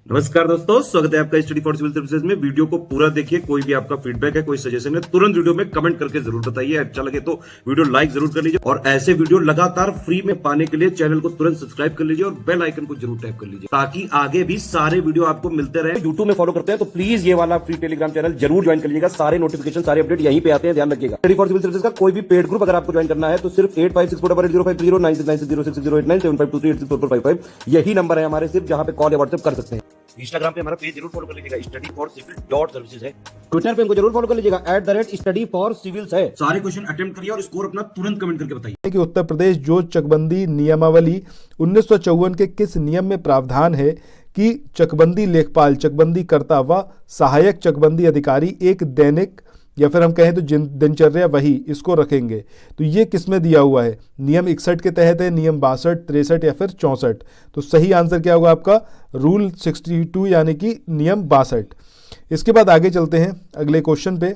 नमस्कार दोस्तों, स्वागत है आपका स्टडी फॉर सिविल सर्विसेज में। वीडियो को पूरा देखिए। कोई भी आपका फीडबैक है, कोई सजेशन है, तुरंत वीडियो में कमेंट करके जरूर बताइए। अच्छा लगे तो वीडियो लाइक जरूर कर लीजिए और ऐसे वीडियो लगातार फ्री में पाने के लिए चैनल को तुरंत सब्सक्राइब कर लीजिए और बेल आइकन को जरूर टैप कर लीजिए ताकि आगे भी सारे वीडियो आपको मिलते रहे। यूट्यूब में फॉलो करते हैं तो प्लीज ये वाला फ्री टेलीग्राम चैनल जरूर ज्वाइन कर लीजिएगा। सारे नोटिफिकेशन, सारे अपडेट यहीं पे आते हैं, ध्यान रखिएगा। स्टडी फॉर सिविल सर्विसेज का कोई भी पेड ग्रुप अगर आपको ज्वाइन करना है तो सिर्फ 856488053096906523860455 यही नंबर है हमारे, सिर्फ जहां पे कॉल या व्हाट्सएप कर सकते हैं। इंस्टाग्राम पे हमारा पेज जरूर फॉलो कर लीजिएगा, स्टडी फॉर सिविल .सर्विसेज है। ट्विटर पे हमको जरूर फॉलो कर लीजिएगा, @study for civils है। सारे क्वेश्चन अटेम्प्ट करिए और स्कोर अपना तुरंत कमेंट करके बताइए कि उत्तर प्रदेश जो चकबंदी नियमावली 1954 के किस नियम में प्रावधान है कि चकबंदी लेखपाल, चकबंदी कर्ता व सहायक चकबंदी अधिकारी एक दैनिक या फिर हम कहें तो दिनचर्या वही इसको रखेंगे। तो ये किस में दिया हुआ है? नियम 61 के तहत है, नियम 62, 63 या फिर 64। तो सही आंसर क्या होगा आपका? रूल 62 यानी कि नियम 62। इसके बाद आगे चलते हैं अगले क्वेश्चन पे।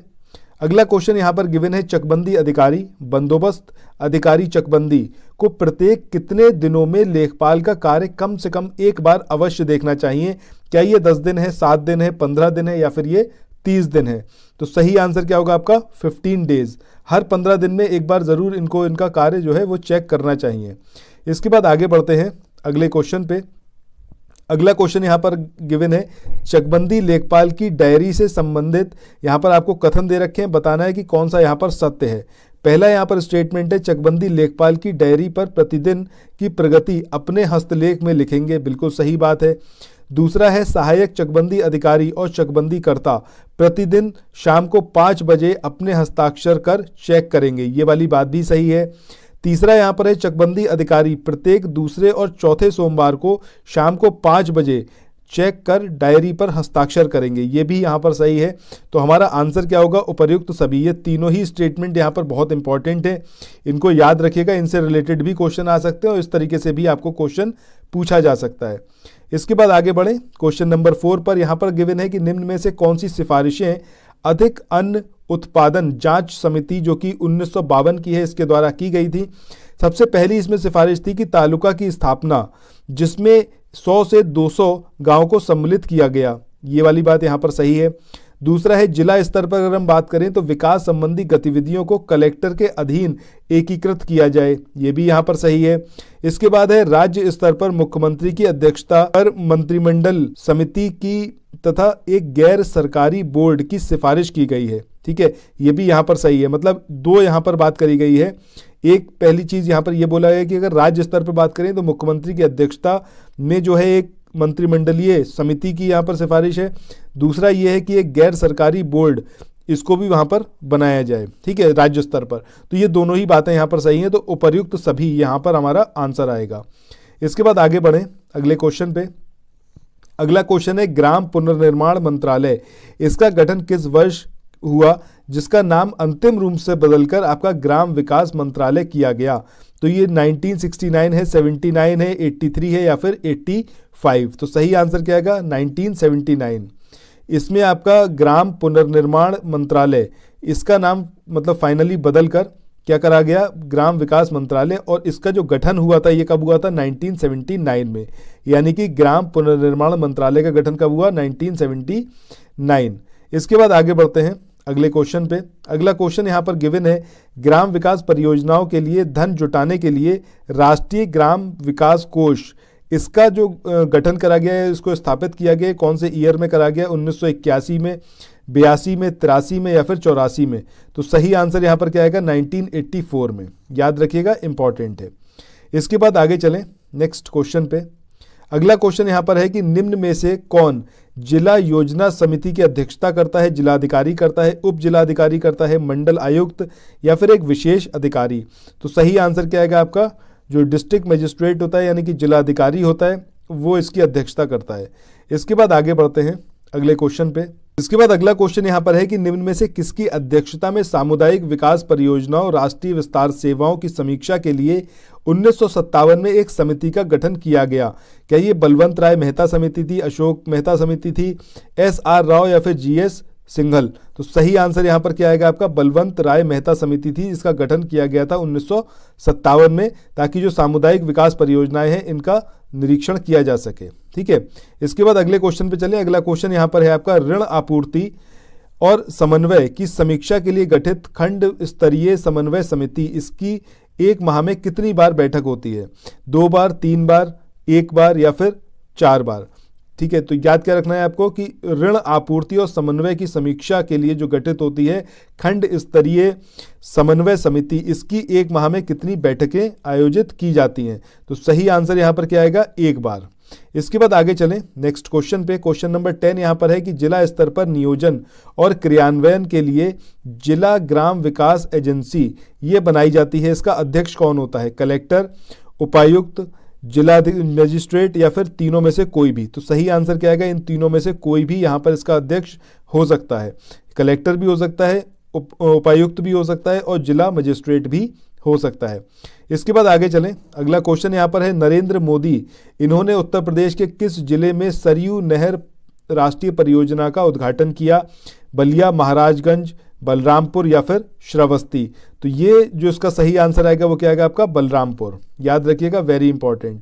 अगला क्वेश्चन यहाँ पर गिवन है, चकबंदी अधिकारी, बंदोबस्त अधिकारी चकबंदी को प्रत्येक कितने दिनों में लेखपाल का कार्य कम से कम एक बार अवश्य देखना चाहिए? क्या ये 10 दिन है, 7 दिन है, 15 दिन है या फिर ये 30 दिन है? तो सही आंसर क्या होगा आपका? 15 डेज। हर 15 दिन में एक बार ज़रूर इनको इनका कार्य जो है वो चेक करना चाहिए। इसके बाद आगे बढ़ते हैं अगले क्वेश्चन पे। अगला क्वेश्चन यहाँ पर गिवन है, चकबंदी लेखपाल की डायरी से संबंधित यहाँ पर आपको कथन दे रखे हैं, बताना है कि कौन सा यहाँ पर सत्य है। पहला यहाँ पर स्टेटमेंट है, चकबंदी लेखपाल की डायरी पर प्रतिदिन की प्रगति अपने हस्तलेख में लिखेंगे, बिल्कुल सही बात है। दूसरा है, सहायक चकबंदी अधिकारी और चकबंदी कर्ता प्रतिदिन शाम को 5 बजे अपने हस्ताक्षर कर चेक करेंगे, ये वाली बात भी सही है। तीसरा यहाँ पर है, चकबंदी अधिकारी प्रत्येक दूसरे और चौथे सोमवार को शाम को 5 बजे चेक कर डायरी पर हस्ताक्षर करेंगे, ये भी यहाँ पर सही है। तो हमारा आंसर क्या होगा? उपर्युक्त सभी। ये तीनों ही स्टेटमेंट यहाँ पर बहुत इंपॉर्टेंट है, इनको याद रखिएगा। इनसे रिलेटेड भी क्वेश्चन आ सकते हैं और इस तरीके से भी आपको क्वेश्चन पूछा जा सकता है। इसके बाद आगे बढ़ें क्वेश्चन नंबर 4 पर। यहाँ पर गिवन है कि निम्न में से कौन सी सिफारिशें अधिक अन्न उत्पादन जांच समिति जो कि 1952 की है इसके द्वारा की गई थी। सबसे पहली इसमें सिफारिश थी कि तालुका की स्थापना जिसमें 100 से 200 गांव को सम्मिलित किया गया, ये वाली बात यहाँ पर सही है। दूसरा है, जिला स्तर पर अगर हम बात करें तो विकास संबंधी गतिविधियों को कलेक्टर के अधीन एकीकृत किया जाए, ये भी यहाँ पर सही है। इसके बाद है, राज्य स्तर पर मुख्यमंत्री की अध्यक्षता पर मंत्रिमंडल समिति की तथा एक गैर सरकारी बोर्ड की सिफारिश की गई है, ठीक है, ये भी यहाँ पर सही है। मतलब दो यहाँ पर बात करी गई है। एक पहली चीज़ यहाँ पर यह बोला गया कि अगर राज्य स्तर पर बात करें तो मुख्यमंत्री की अध्यक्षता में जो है एक मंत्रिमंडलीय समिति की यहाँ पर सिफारिश है। दूसरा ये है कि एक गैर सरकारी बोर्ड इसको भी वहाँ पर बनाया जाए, ठीक है, राज्य स्तर पर। तो ये दोनों ही बातें यहाँ पर सही हैं, तो उपर्युक्त सभी यहाँ पर हमारा आंसर आएगा। इसके बाद आगे बढ़ें अगले क्वेश्चन पे। अगला क्वेश्चन है, ग्राम पुनर्निर्माण मंत्रालय, इसका गठन किस वर्ष हुआ जिसका नाम अंतिम रूप से बदलकर आपका ग्राम विकास मंत्रालय किया गया? तो ये 1969 है, 79 है, 83 है या फिर 85? तो सही आंसर क्या आएगा? 1979। इसमें आपका ग्राम पुनर्निर्माण मंत्रालय, इसका नाम मतलब फाइनली बदलकर क्या करा गया? ग्राम विकास मंत्रालय। और इसका जो गठन हुआ था ये कब हुआ था? 1979 में। यानी कि ग्राम पुनर्निर्माण मंत्रालय का गठन कब हुआ? 1979। इसके बाद आगे बढ़ते हैं अगले क्वेश्चन पे। अगला क्वेश्चन यहाँ पर गिवन है, ग्राम विकास परियोजनाओं के लिए धन जुटाने के लिए राष्ट्रीय ग्राम विकास कोष, इसका जो गठन करा गया है, इसको स्थापित किया गया है, कौन से ईयर में करा गया? 1981 में, 82 में, 83 में या फिर 84 में? तो सही आंसर यहाँ पर क्या आएगा? 1984 में। याद रखिएगा, इंपॉर्टेंट है। इसके बाद आगे चलें नेक्स्ट क्वेश्चन पे। अगला क्वेश्चन यहाँ पर है कि निम्न में से कौन जिला योजना समिति की अध्यक्षता करता है? जिलाधिकारी करता है, उप जिलाधिकारी करता है, मंडल आयुक्त या फिर एक विशेष अधिकारी? तो सही आंसर क्या आएगा आपका? जो डिस्ट्रिक्ट मजिस्ट्रेट होता है यानी कि जिलाधिकारी होता है वो इसकी अध्यक्षता करता है। इसके बाद आगे बढ़ते हैं अगले क्वेश्चन पे। इसके बाद अगला क्वेश्चन यहाँ पर है कि निम्न में से किसकी अध्यक्षता में सामुदायिक विकास परियोजनाओं राष्ट्रीय विस्तार सेवाओं की समीक्षा के लिए 1957 में एक समिति का गठन किया गया? क्या ये बलवंत राय मेहता समिति थी, अशोक मेहता समिति थी, SR राव या फिर GS सिंघल। तो सही आंसर यहाँ पर क्या आएगा आपका, बलवंत राय मेहता समिति थी, इसका गठन किया गया था 1957 में, ताकि जो सामुदायिक विकास परियोजनाएं हैं इनका निरीक्षण किया जा सके। ठीक है, इसके बाद अगले क्वेश्चन पे चलें। अगला क्वेश्चन यहाँ पर है आपका, ऋण आपूर्ति और समन्वय की समीक्षा के लिए गठित खंड स्तरीय समन्वय समिति, इसकी एक माह में कितनी बार बैठक होती है? 2 बार, 3 बार, 1 बार या फिर 4 बार? ठीक है, तो याद क्या रखना है आपको कि ऋण आपूर्ति और समन्वय की समीक्षा के लिए जो गठित होती है खंड स्तरीय समन्वय समिति, इसकी एक माह में कितनी बैठकें आयोजित की जाती हैं? तो सही आंसर यहाँ पर क्या आएगा, 1 बार। इसके बाद आगे चलें नेक्स्ट क्वेश्चन पे। क्वेश्चन नंबर 10 यहाँ पर है कि जिला स्तर पर नियोजन और क्रियान्वयन के लिए जिला ग्राम विकास एजेंसी ये बनाई जाती है, इसका अध्यक्ष कौन होता है? कलेक्टर, उपायुक्त, जिला मजिस्ट्रेट या फिर तीनों में से कोई भी? तो सही आंसर क्या आएगा, इन तीनों में से कोई भी यहाँ पर इसका अध्यक्ष हो सकता है। कलेक्टर भी हो सकता है, उपायुक्त भी हो सकता है और जिला मजिस्ट्रेट भी हो सकता है। इसके बाद आगे चलें। अगला क्वेश्चन यहाँ पर है, नरेंद्र मोदी इन्होंने उत्तर प्रदेश के किस जिले में सरयू नहर राष्ट्रीय परियोजना का उद्घाटन किया? बलिया, महाराजगंज, बलरामपुर या फिर श्रावस्ती? तो ये जो इसका सही आंसर आएगा वो क्या आएगा आपका, बलरामपुर। याद रखिएगा, वेरी इंपॉर्टेंट।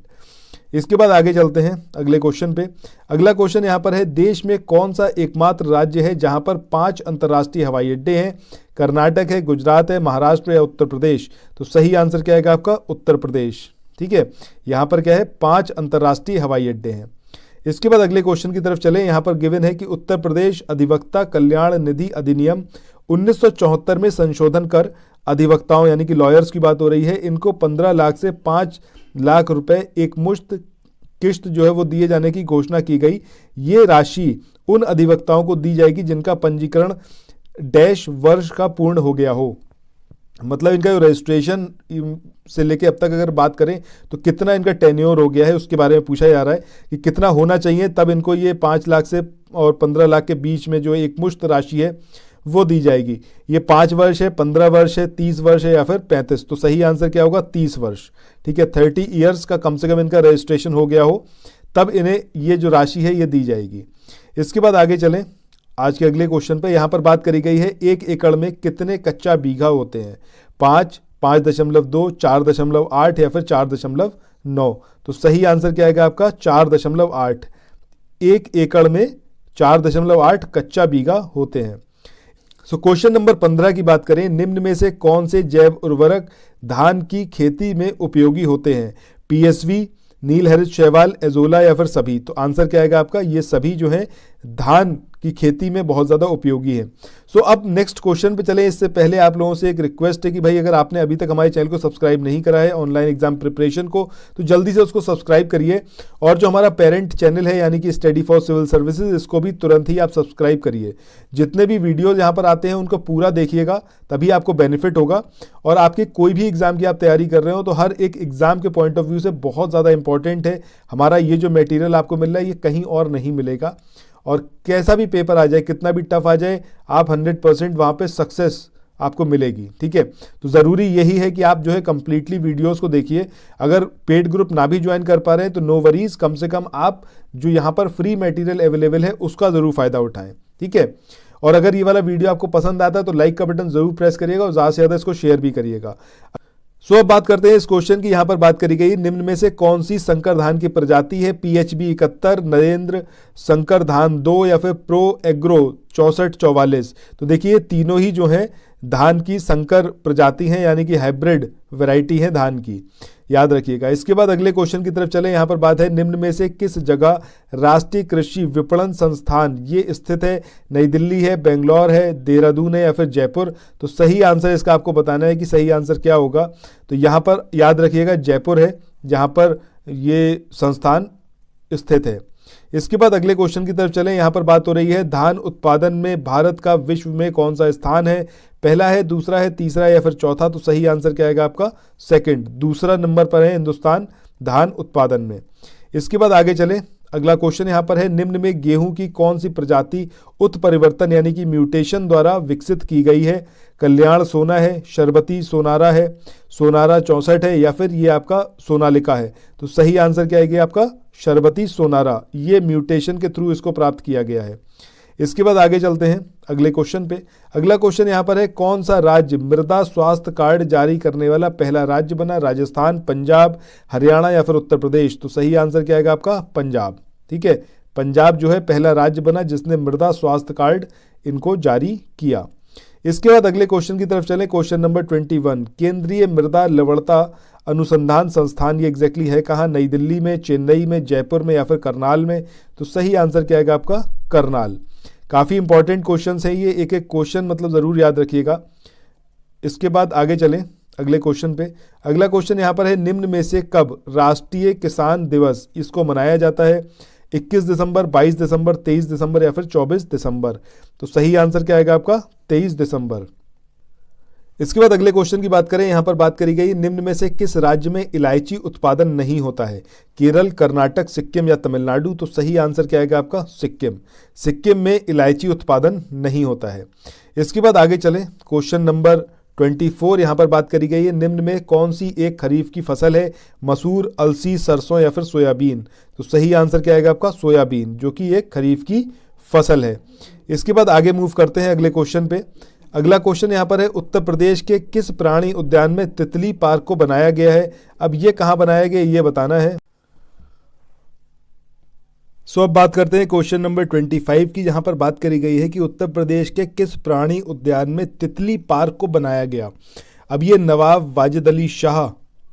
इसके बाद आगे चलते हैं अगले क्वेश्चन पे। अगला क्वेश्चन यहाँ पर है, देश में कौन सा एकमात्र राज्य है जहाँ पर 5 अंतर्राष्ट्रीय हवाई अड्डे हैं? कर्नाटक है, गुजरात है, महाराष्ट्र या उत्तर प्रदेश? तो सही आंसर क्या आएगा आपका, उत्तर प्रदेश। ठीक है, यहाँ पर क्या है, 5 अंतर्राष्ट्रीय हवाई अड्डे हैं। इसके बाद अगले क्वेश्चन की तरफ चलें। यहाँ पर गिवन है कि उत्तर प्रदेश अधिवक्ता कल्याण निधि अधिनियम 1974 में संशोधन कर अधिवक्ताओं यानी कि लॉयर्स की बात हो रही है, इनको 15 लाख से 5 लाख रुपए एक मुश्त किश्त जो है वो दिए जाने की घोषणा की गई। ये राशि उन अधिवक्ताओं को दी जाएगी जिनका पंजीकरण डैश वर्ष का पूर्ण हो गया हो। मतलब इनका जो रजिस्ट्रेशन से लेके अब तक अगर बात करें तो कितना इनका टेन्योर हो गया है उसके बारे में पूछा जा रहा है कि कितना होना चाहिए, तब इनको ये 5 लाख से और 15 लाख के बीच में जो एक मुश्त राशि है वो दी जाएगी। ये 5 वर्ष है, 15 वर्ष है, 30 वर्ष है या फिर 35? तो सही आंसर क्या होगा, 30 वर्ष। ठीक है, 30 ईयर्स का कम से कम इनका रजिस्ट्रेशन हो गया हो तब इन्हें ये जो राशि है ये दी जाएगी। इसके बाद आगे चलें आज के अगले क्वेश्चन पे। यहाँ पर बात करी गई है 1 एकड़ में कितने कच्चा बीघा होते हैं? 5, 5.2, 4.8 या फिर 4.9? तो सही आंसर क्या आएगा आपका, 4.8। 1 एकड़ में 4.8 कच्चा बीघा होते हैं। सो क्वेश्चन नंबर 15 की बात करें, निम्न में से कौन से जैव उर्वरक धान की खेती में उपयोगी होते हैं? पीएसवी, नील हरित शैवाल, एजोला या फिर सभी? तो आंसर क्या आएगा आपका, ये सभी जो है धान की खेती में बहुत ज़्यादा उपयोगी है। सो अब नेक्स्ट क्वेश्चन पे चले। इससे पहले आप लोगों से एक रिक्वेस्ट है कि भाई अगर आपने अभी तक हमारे चैनल को सब्सक्राइब नहीं करा है ऑनलाइन एग्जाम प्रिपरेशन को, तो जल्दी से उसको सब्सक्राइब करिए। और जो हमारा पेरेंट चैनल है यानी कि स्टडी फॉर सिविल सर्विसेज, इसको भी तुरंत ही आप सब्सक्राइब करिए। जितने भी वीडियोज यहाँ पर आते हैं उनको पूरा देखिएगा, तभी आपको बेनिफिट होगा। और आपके कोई भी एग्जाम की आप तैयारी कर रहे हो तो हर एक एग्जाम के पॉइंट ऑफ व्यू से बहुत ज़्यादा इंपॉर्टेंट है। हमारा ये जो मटेरियल आपको मिल रहा है ये कहीं और नहीं मिलेगा। और कैसा भी पेपर आ जाए, कितना भी टफ आ जाए, आप 100% वहाँ पे सक्सेस आपको मिलेगी। ठीक है, तो ज़रूरी यही है कि आप जो है कंप्लीटली वीडियोस को देखिए। अगर पेड ग्रुप ना भी ज्वाइन कर पा रहे हैं तो नो वरीज, कम से कम आप जो यहाँ पर फ्री मटेरियल अवेलेबल है उसका ज़रूर फ़ायदा उठाएं। ठीक है, और अगर ये वाला वीडियो आपको पसंद आता है तो लाइक का बटन ज़रूर प्रेस करिएगा और ज़्यादा से ज़्यादा इसको शेयर भी करिएगा। सो अब बात करते हैं इस क्वेश्चन की। यहाँ पर बात करी गई, निम्न में से कौन सी संकर धान की प्रजाति है? PHB 71, नरेंद्र, संकर धान 2 या फिर प्रो एग्रो 6444? तो देखिए तीनों ही जो हैं धान की संकर प्रजाति हैं यानी कि हाइब्रिड वैरायटी है धान की, याद रखिएगा। इसके बाद अगले क्वेश्चन की तरफ चले। यहाँ पर बात है, निम्न में से किस जगह राष्ट्रीय कृषि विपणन संस्थान ये स्थित है? नई दिल्ली है, बेंगलोर है, देहरादून है या फिर जयपुर? तो सही आंसर इसका आपको बताना है कि सही आंसर क्या होगा। तो यहाँ पर याद रखिएगा जयपुर है जहाँ पर ये संस्थान स्थित है। इसके बाद अगले क्वेश्चन की तरफ चलें। यहाँ पर बात हो रही है, धान उत्पादन में भारत का विश्व में कौन सा स्थान है? पहला है, दूसरा है, तीसरा या फिर चौथा? तो सही आंसर क्या आएगा आपका, सेकंड, दूसरा नंबर पर है हिंदुस्तान धान उत्पादन में। इसके बाद आगे चलें। अगला क्वेश्चन यहाँ पर है, निम्न में गेहूं की कौन सी प्रजाति उत्परिवर्तन यानी कि म्यूटेशन द्वारा विकसित की गई है? कल्याण सोना है, शरबती सोनारा है, सोनारा 64 है या फिर ये आपका सोनालिका है? तो सही आंसर क्या आएगा आपका, शरबती सोनारा। ये म्यूटेशन के थ्रू इसको प्राप्त किया गया है। इसके बाद आगे चलते हैं अगले क्वेश्चन पे। अगला क्वेश्चन यहाँ पर है, कौन सा राज्य मृदा स्वास्थ्य कार्ड जारी करने वाला पहला राज्य बना? राजस्थान, पंजाब, हरियाणा या फिर उत्तर प्रदेश? तो सही आंसर क्या आएगा आपका? पंजाब। ठीक है, पंजाब जो है पहला राज्य बना जिसने मृदा स्वास्थ्य कार्ड इनको जारी किया। इसके बाद अगले क्वेश्चन की तरफ चलें। क्वेश्चन नंबर 21, केंद्रीय मृदा लवणता अनुसंधान संस्थान ये एग्जैक्टली है कहाँ? नई दिल्ली में, चेन्नई में, जयपुर में या फिर करनाल में? तो सही आंसर क्या आएगा आपका? करनाल। काफ़ी इंपॉर्टेंट क्वेश्चन है ये, एक एक क्वेश्चन मतलब ज़रूर याद रखिएगा। इसके बाद आगे चलें अगले क्वेश्चन पे। अगला क्वेश्चन यहाँ पर है, निम्न में से कब राष्ट्रीय किसान दिवस इसको मनाया जाता है? 21 दिसंबर, 22 दिसंबर, 23 दिसंबर या फिर 24 दिसंबर? तो सही आंसर क्या आएगा आपका? 23 दिसंबर। इसके बाद अगले क्वेश्चन की बात करें, यहाँ पर बात करी गई, निम्न में से किस राज्य में इलायची उत्पादन नहीं होता है? केरल, कर्नाटक, सिक्किम या तमिलनाडु? तो सही आंसर क्या आएगा आपका? सिक्किम। सिक्किम में इलायची उत्पादन नहीं होता है। इसके बाद आगे चलें, क्वेश्चन नंबर 24 यहाँ पर बात करी गई है, निम्न में कौन सी एक खरीफ की फसल है? मसूर, अलसी, सरसों या फिर सोयाबीन? तो सही आंसर क्या आएगा आपका? सोयाबीन, जो कि एक खरीफ की फसल है। इसके बाद आगे मूव करते हैं अगले क्वेश्चन पे। अगला क्वेश्चन यहाँ पर है, उत्तर प्रदेश के किस प्राणी उद्यान में तितली पार्क को बनाया गया है? अब ये कहाँ बनाया गया ये बताना है। अब बात करते हैं क्वेश्चन नंबर 25 की, जहां पर बात करी गई है कि उत्तर प्रदेश के किस प्राणी उद्यान में तितली पार्क को बनाया गया? अब ये नवाब वाजिद अली शाह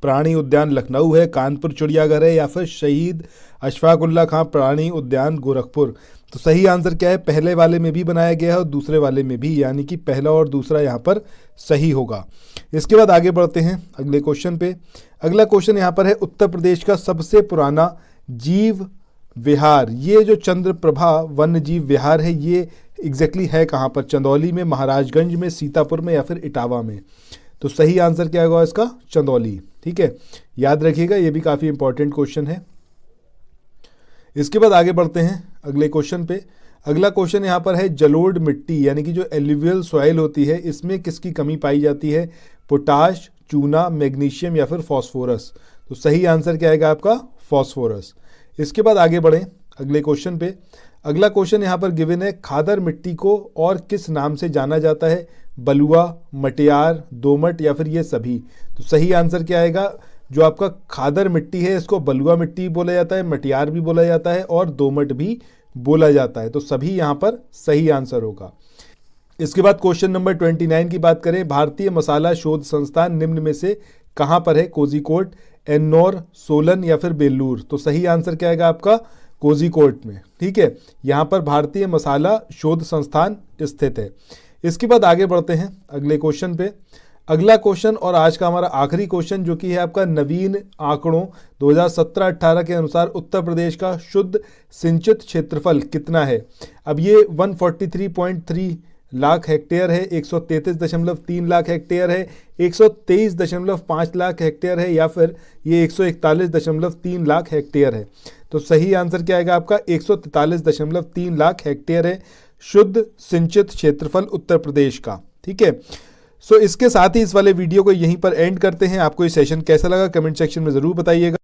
प्राणी उद्यान लखनऊ है, कानपुर चिड़ियाघर है या फिर शहीद अशफाक उल्लाह खां प्राणी उद्यान गोरखपुर? तो सही आंसर क्या है? पहले वाले में भी बनाया गया है और दूसरे वाले में भी, यानी कि पहला और दूसरा यहाँ पर सही होगा। इसके बाद आगे बढ़ते हैं अगले क्वेश्चन पे। अगला क्वेश्चन यहाँ पर है, उत्तर प्रदेश का सबसे पुराना जीव विहार, ये जो चंद्रप्रभा वन्य जीव विहार है, ये एग्जैक्टली है कहाँ पर? चंदौली में, महाराजगंज में, सीतापुर में या फिर इटावा में? तो सही आंसर क्या होगा इसका? चंदौली। ठीक है, याद रखिएगा, ये भी काफ़ी इंपॉर्टेंट क्वेश्चन है। इसके बाद आगे बढ़ते हैं अगले क्वेश्चन पे। अगला क्वेश्चन यहाँ पर है, जलोढ़ मिट्टी यानी कि जो एल्यूवियल सॉइल होती है, इसमें किसकी कमी पाई जाती है? पोटाश, चूना, मैग्नीशियम या फिर फॉस्फोरस? तो सही आंसर क्या आएगा आपका? फॉस्फोरस। इसके बाद आगे बढ़ें अगले क्वेश्चन पे। अगला क्वेश्चन यहाँ पर गिवन है, खादर मिट्टी को और किस नाम से जाना जाता है? बलुआ, मटियार, दोमट या फिर ये सभी? तो सही आंसर क्या आएगा? जो आपका खादर मिट्टी है इसको बलुआ मिट्टी बोला जाता है, मटियार भी बोला जाता है और दोमट भी बोला जाता है। तो सभी यहाँ पर सही आंसर होगा। इसके बाद क्वेश्चन नंबर 29 की बात करें, भारतीय मसाला शोध संस्थान निम्न में से कहाँ पर है? कोझिकोड, एन्नौर, सोलन या फिर बेलूर? तो सही आंसर क्या आएगा आपका? कोझिकोड में। ठीक है, यहाँ पर भारतीय मसाला शोध संस्थान स्थित है। इसके बाद आगे बढ़ते हैं अगले क्वेश्चन पे। अगला क्वेश्चन और आज का हमारा आखिरी क्वेश्चन, जो कि है आपका, नवीन आंकड़ों 2017-18 के अनुसार उत्तर प्रदेश का शुद्ध सिंचित क्षेत्रफल कितना है? अब ये 143.3 लाख हेक्टेयर है, 133.3 लाख हेक्टेयर है, 123.5 लाख हेक्टेयर है या फिर ये 141.3 लाख हेक्टेयर है? तो सही आंसर क्या आएगा आपका? 143.3 लाख हेक्टेयर है शुद्ध सिंचित क्षेत्रफल उत्तर प्रदेश का। ठीक है, इसके साथ ही इस वाले वीडियो को यहीं पर एंड करते हैं। आपको ये सेशन कैसा लगा कमेंट सेक्शन में ज़रूर बताइएगा।